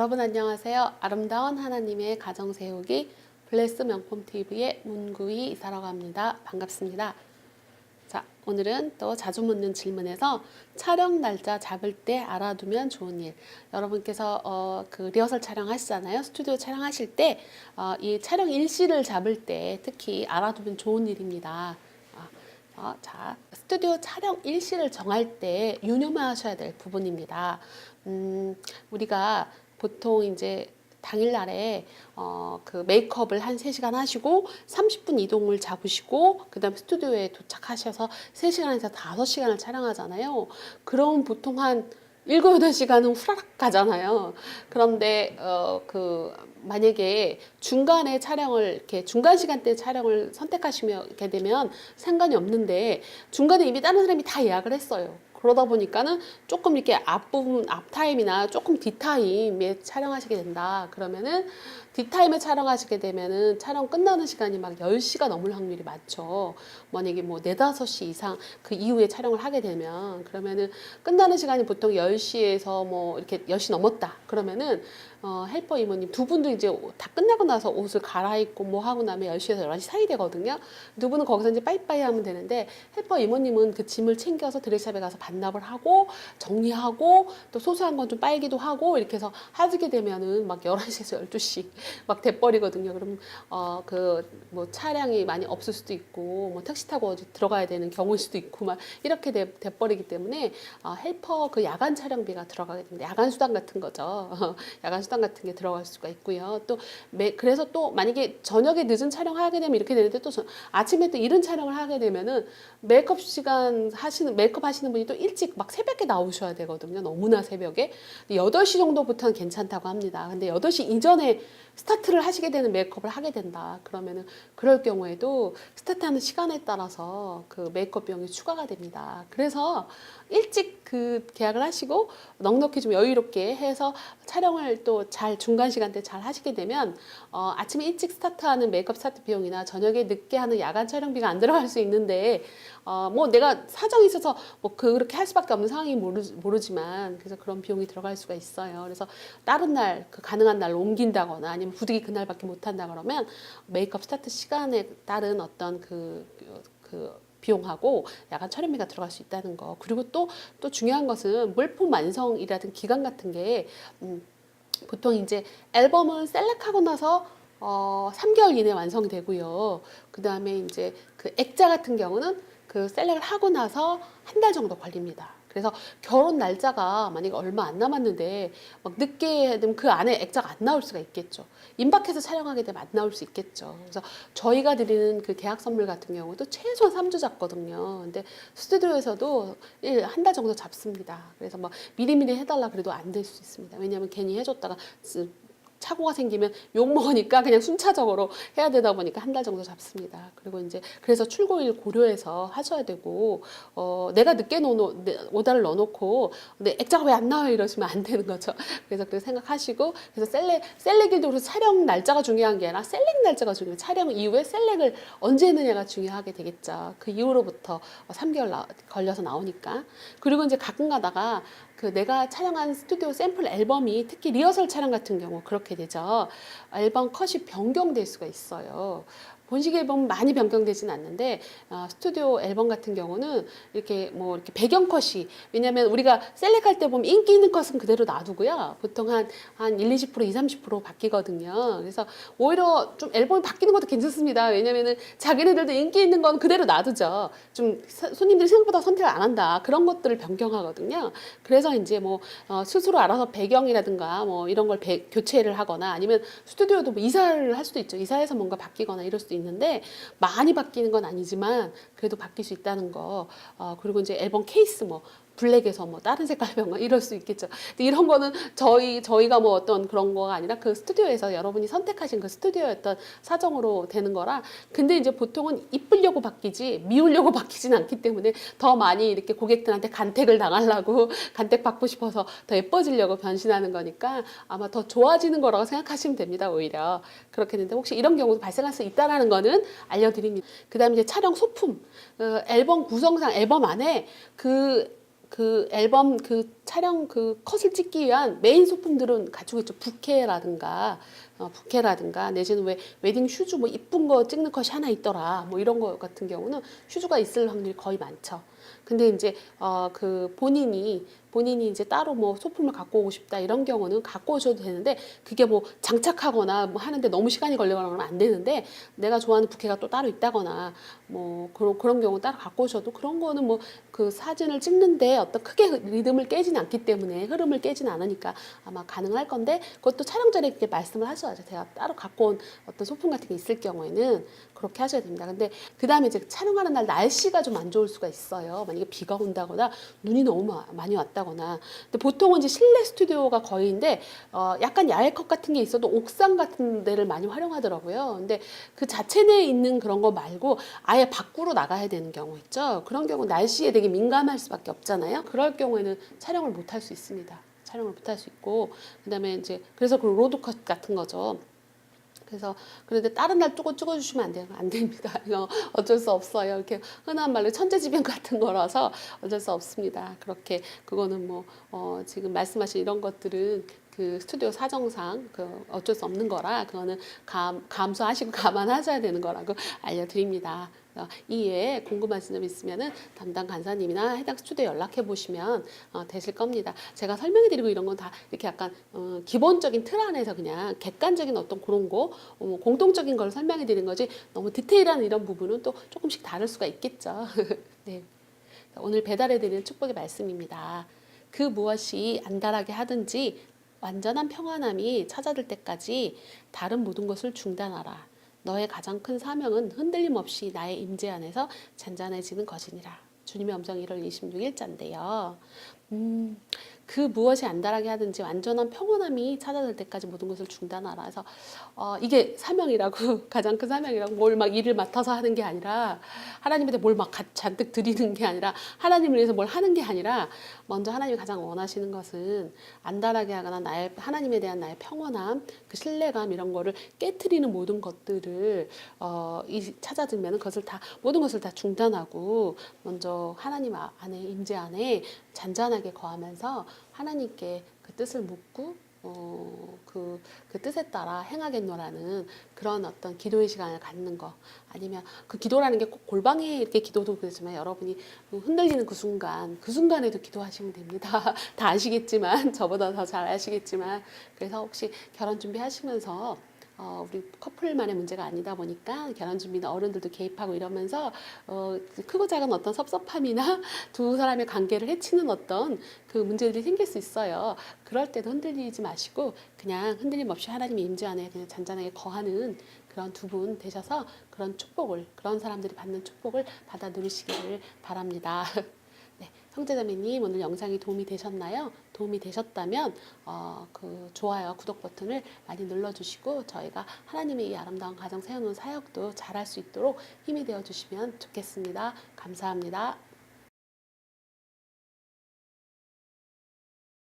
여러분 안녕하세요. 아름다운 하나님의 가정 세우기 블레스 명품 TV의 문구희 이사라고 합니다. 반갑습니다. 자, 오늘은 또 자주 묻는 질문에서 촬영 날짜 잡을 때 알아두면 좋은 일. 여러분께서 그 리허설 촬영하시잖아요. 스튜디오 촬영하실 때 이 촬영 일시를 잡을 때 특히 알아두면 좋은 일입니다. 자, 스튜디오 촬영 일시를 정할 때 유념하셔야 될 부분입니다. 우리가 보통 이제 당일날에 그 메이크업을 한 3시간 하시고 30분 이동을 잡으시고 그 다음 스튜디오에 도착하셔서 3시간에서 5시간을 촬영하잖아요. 그럼 보통 한 7, 8시간은 후라락 가잖아요. 그런데 만약에 중간에 촬영을 이렇게 중간 시간대 촬영을 선택하시게 되면 상관이 없는데 중간에 이미 다른 사람이 다 예약을 했어요. 그러다 보니까는 조금 이렇게 앞부분, 앞타임이나 조금 뒷타임에 촬영하시게 된다. 그러면은 뒷타임에 촬영하시게 되면은 촬영 끝나는 시간이 막 10시가 넘을 확률이 많죠. 만약에 뭐 4, 5시 이상 그 이후에 촬영을 하게 되면 그러면은 끝나는 시간이 보통 10시에서 뭐 이렇게 10시 넘었다. 그러면은 헬퍼 이모님 두 분도 이제 다 끝나고 나서 옷을 갈아입고 뭐 하고 나면 10시에서 11시 사이 되거든요. 두 분은 거기서 이제 빠이빠이 하면 되는데 헬퍼 이모님은 그 짐을 챙겨서 드레스샵에 가서 반납을 하고 정리하고 또 소소한 건 좀 빨기도 하고 이렇게 해서 하게 되면은 막 11시에서 12시 막 돼버리거든요. 그럼 뭐 차량이 많이 없을 수도 있고 뭐 택시 타고 어디 들어가야 되는 경우일 수도 있고 막 이렇게 돼버리기 때문에 헬퍼 그 야간 촬영비가 들어가게 됩니다. 야간 수당 같은 거죠. 야간 수당 같은 게 들어갈 수가 있고요. 또 그래서 또 만약에 저녁에 늦은 촬영하게 되면 이렇게 되는데 또 아침에 또 이른 촬영을 하게 되면은 메이크업 하시는 분이 또 일찍 막 새벽에 나오셔야 되거든요. 너무나 새벽에 8시 정도부터는 괜찮다고 합니다. 근데 8시 이전에 스타트를 하시게 되는 메이크업을 하게 된다. 그러면은 그럴 경우에도 스타트하는 시간에 따라서 그 메이크업 비용이 추가가 됩니다. 그래서 일찍 그 계약을 하시고 넉넉히 좀 여유롭게 해서 촬영을 또 잘 중간 시간대 잘 하시게 되면 아침에 일찍 스타트하는 메이크업 스타트 비용이나 저녁에 늦게 하는 야간 촬영비가 안 들어갈 수 있는데 뭐 내가 사정이 있어서 뭐 그렇게 할 수밖에 없는 상황이 모르지만 그래서 그런 비용이 들어갈 수가 있어요. 그래서 다른 날 그 가능한 날로 옮긴다거나 아니면 부득이 그날밖에 못 한다 그러면 메이크업 스타트 시간에 따른 어떤 그 비용하고 야간 촬영비가 들어갈 수 있다는 거. 그리고 또 중요한 것은 물품 완성이라든 기간 같은 게 보통 이제 앨범은 셀렉하고 나서 3개월 이내 완성이 되고요. 그 다음에 이제 그 액자 같은 경우는 그 셀렉을 하고 나서 한 달 정도 걸립니다. 그래서 결혼 날짜가 만약에 얼마 안 남았는데 막 늦게 되면 그 안에 액자가 안 나올 수가 있겠죠. 임박해서 촬영하게 되면 안 나올 수 있겠죠. 그래서 저희가 드리는 그 계약 선물 같은 경우도 최소한 3주 잡거든요. 근데 스튜디오에서도 한 달 정도 잡습니다. 그래서 막 미리미리 해달라 그래도 안 될 수 있습니다. 왜냐하면 괜히 해줬다가 착오가 생기면 욕 먹으니까 그냥 순차적으로 해야 되다 보니까 한 달 정도 잡습니다. 그리고 이제 그래서 출고일 고려해서 하셔야 되고 내가 늦게 오다를 넣어놓고 근데 액자가 왜 안 나와요 이러시면 안 되는 거죠. 그래서 그렇게 생각하시고 그래서 셀렉일도 그래서 촬영 날짜가 중요한 게 아니라 셀렉 날짜가 중요해요. 촬영 이후에 셀렉을 언제 했느냐가 중요하게 되겠죠. 그 이후로부터 3개월 걸려서 나오니까. 그리고 이제 가끔 가다가 그 내가 촬영한 스튜디오 샘플 앨범이 특히 리허설 촬영 같은 경우 그렇게 되죠. 앨범 컷이 변경될 수가 있어요. 본식 앨범은 많이 변경되진 않는데 스튜디오 앨범 같은 경우는 이렇게 배경 컷이 왜냐면 우리가 셀렉할 때 보면 인기 있는 컷은 그대로 놔두고요. 보통 한 1, 20%, 20, 30% 바뀌거든요. 그래서 오히려 좀 앨범이 바뀌는 것도 괜찮습니다. 왜냐면은 자기네들도 인기 있는 건 그대로 놔두죠. 좀 손님들이 생각보다 선택을 안 한다. 그런 것들을 변경하거든요. 그래서 이제 스스로 알아서 배경이라든가 이런 걸 교체를 하거나 아니면 스튜디오도 이사를 할 수도 있죠. 이사해서 뭔가 바뀌거나 이럴 수도 있는데 많이 바뀌는 건 아니지만 그래도 바뀔 수 있다는 거. 그리고 이제 앨범 케이스 블랙에서 다른 색깔 병원 이럴 수 있겠죠. 근데 이런 거는 저희가 어떤 그런 거가 아니라 그 스튜디오에서 여러분이 선택하신 그 스튜디오의 어떤 사정으로 되는 거라. 근데 이제 보통은 이쁘려고 바뀌지 미우려고 바뀌진 않기 때문에 더 많이 이렇게 고객들한테 간택을 당하려고 간택 받고 싶어서 더 예뻐지려고 변신하는 거니까 아마 더 좋아지는 거라고 생각하시면 됩니다. 오히려 그렇게 되는데 혹시 이런 경우도 발생할 수 있다라는 거는 알려드립니다. 그 다음에 이제 촬영 소품 앨범 구성상 앨범 안에 그 그 앨범 그 촬영 그 컷을 찍기 위한 메인 소품들은 가지고 있죠. 부케라든가 내지는 왜 웨딩 슈즈 뭐 이쁜 거 찍는 컷이 하나 있더라. 뭐 이런 거 같은 경우는 슈즈가 있을 확률이 거의 많죠. 근데 이제 그 본인이 이제 따로 뭐 소품을 갖고 오고 싶다 이런 경우는 갖고 오셔도 되는데 그게 뭐 장착하거나 뭐 하는데 너무 시간이 걸리거나 그러면 안 되는데 내가 좋아하는 부케가 또 따로 있다거나 뭐 그런 경우 따로 갖고 오셔도 그런 거는 뭐 그 사진을 찍는데 어떤 크게 리듬을 깨지는 않기 때문에 흐름을 깨지는 않으니까 아마 가능할 건데 그것도 촬영 전에 그렇게 말씀을 하셔야죠. 제가 따로 갖고 온 어떤 소품 같은 게 있을 경우에는 그렇게 하셔야 됩니다. 근데 그 다음에 이제 촬영하는 날 날씨가 좀 안 좋을 수가 있어요. 만약에 비가 온다거나 눈이 너무 많이 왔다거나. 근데 보통은 이제 실내 스튜디오가 거의인데 약간 야외 컷 같은 게 있어도 옥상 같은 데를 많이 활용하더라고요. 근데 그 자체 내에 있는 그런 거 말고 아예 밖으로 나가야 되는 경우 있죠. 그런 경우 날씨에 되게 민감할 수밖에 없잖아요. 그럴 경우에는 촬영을 못 할 수 있습니다. 촬영을 못 할 수 있고 그다음에 이제 그래서 그 로드 컷 같은 거죠. 그래서 그런데 다른 날 또 찍어주시면 안 돼요. 안 됩니다. 이거 어쩔 수 없어요. 이렇게 흔한 말로 천재지변 같은 거라서 어쩔 수 없습니다. 그렇게 그거는 뭐 지금 말씀하신 이런 것들은 그 스튜디오 사정상 그 어쩔 수 없는 거라 그거는 감수하시고 감안하셔야 되는 거라고 알려드립니다. 이외에 궁금하신 점 있으면은 담당 간사님이나 해당 스튜디오 연락해 보시면 되실 겁니다. 제가 설명해 드리고 이런 건 다 이렇게 약간 기본적인 틀 안에서 그냥 객관적인 어떤 그런 거 공통적인 걸 설명해 드리는 거지 너무 디테일한 이런 부분은 또 조금씩 다를 수가 있겠죠. 네. 오늘 배달해 드리는 축복의 말씀입니다. 그 무엇이 안달하게 하든지 완전한 평안함이 찾아들 때까지 다른 모든 것을 중단하라. 너의 가장 큰 사명은 흔들림 없이 나의 임재 안에서 잔잔해지는 것이니라. 주님의 음성 1월 26일자인데요. 그 무엇이 안달하게 하든지 완전한 평온함이 찾아들 때까지 모든 것을 중단하라. 그래서 이게 사명이라고 가장 큰 사명이라고 뭘 막 일을 맡아서 하는 게 아니라 하나님한테 뭘 막 잔뜩 드리는 게 아니라 하나님을 위해서 뭘 하는 게 아니라 먼저 하나님이 가장 원하시는 것은 안달하게 하거나 나의 하나님에 대한 나의 평온함, 그 신뢰감 이런 거를 깨트리는 모든 것들을 찾아들면 그것을 다 모든 것을 다 중단하고 먼저 하나님 안에 임재 안에 잔잔하게 거하면서 하나님께 그 뜻을 묻고 그 뜻에 따라 행하겠노라는 그런 어떤 기도의 시간을 갖는 거 아니면 그 기도라는 게 꼭 골방에 이렇게 기도도 그렇지만 여러분이 흔들리는 그 순간에도 기도하시면 됩니다. 다 아시겠지만 저보다 더 잘 아시겠지만 그래서 혹시 결혼 준비하시면서 우리 커플만의 문제가 아니다 보니까 결혼 준비는 어른들도 개입하고 이러면서 크고 작은 어떤 섭섭함이나 두 사람의 관계를 해치는 어떤 그 문제들이 생길 수 있어요. 그럴 때도 흔들리지 마시고 그냥 흔들림 없이 하나님의 임재 안에 그냥 잔잔하게 거하는 그런 두 분 되셔서 그런 사람들이 받는 축복을 받아 누리시기를 바랍니다. 네, 형제자매님 오늘 영상이 도움이 되셨나요? 도움이 되셨다면 그 좋아요, 구독 버튼을 많이 눌러주시고 저희가 하나님의 이 아름다운 가정 세우는 사역도 잘할 수 있도록 힘이 되어주시면 좋겠습니다. 감사합니다.